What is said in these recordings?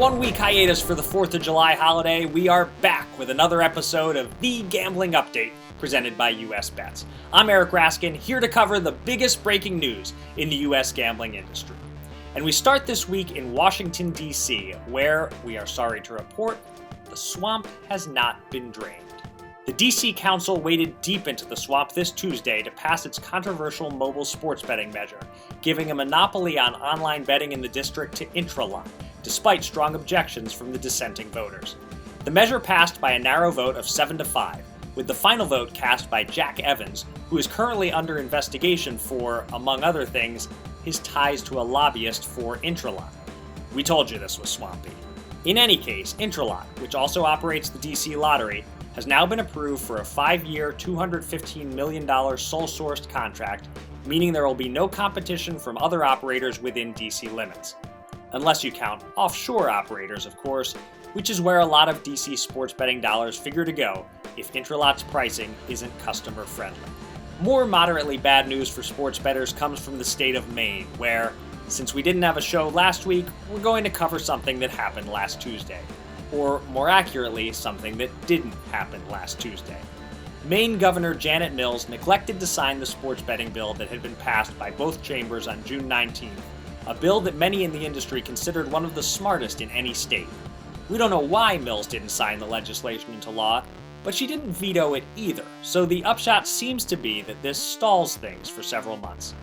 1-week hiatus for the 4th of July holiday, we are back with another episode of The Gambling Update, presented by US Bets. I'm Eric Raskin, here to cover the biggest breaking news in the US gambling industry. And we start this week in Washington, D.C., where, we are sorry to report, the swamp has not been drained. The D.C. Council waded deep into the swamp this Tuesday to pass its controversial mobile sports betting measure, giving a monopoly on online betting in the district to Intralot, despite strong objections from the dissenting voters. The measure passed by a narrow vote of 7-5, with the final vote cast by Jack Evans, who is currently under investigation for, among other things, his ties to a lobbyist for Intralot. We told you this was swampy. In any case, Intralot, which also operates the DC Lottery, has now been approved for a 5-year, $215 million sole-sourced contract, meaning there will be no competition from other operators within DC limits. Unless you count offshore operators, of course, which is where a lot of DC sports betting dollars figure to go if Intralot's pricing isn't customer-friendly. More moderately bad news for sports bettors comes from the state of Maine, where, since we didn't have a show last week, we're going to cover something that happened last Tuesday. Or, more accurately, something that didn't happen last Tuesday. Maine Governor Janet Mills neglected to sign the sports betting bill that had been passed by both chambers on June 19th, a bill that many in the industry considered one of the smartest in any state. We don't know why Mills didn't sign the legislation into law, but she didn't veto it either, so the upshot seems to be that this stalls things for several months.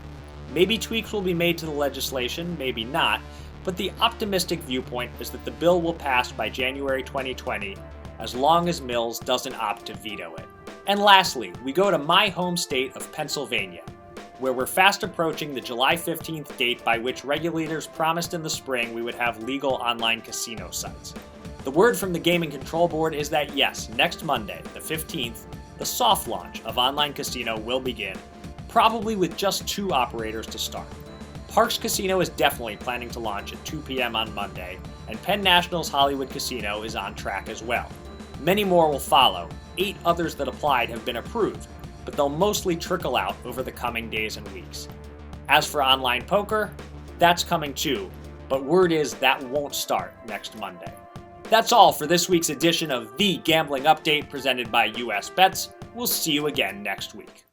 Maybe tweaks will be made to the legislation, maybe not, but the optimistic viewpoint is that the bill will pass by January 2020, as long as Mills doesn't opt to veto it. And lastly, we go to my home state of Pennsylvania, where we're fast approaching the July 15th date by which regulators promised in the spring we would have legal online casino sites. The word from the Gaming Control Board is that yes, next Monday, the 15th, the soft launch of online casino will begin, probably with just 2 operators to start. Parks Casino is definitely planning to launch at 2 p.m. on Monday, and Penn National's Hollywood Casino is on track as well. Many more will follow. 8 others that applied have been approved, but they'll mostly trickle out over the coming days and weeks. As for online poker, that's coming too, but word is that won't start next Monday. That's all for this week's edition of The Gambling Update presented by US Bets. We'll see you again next week.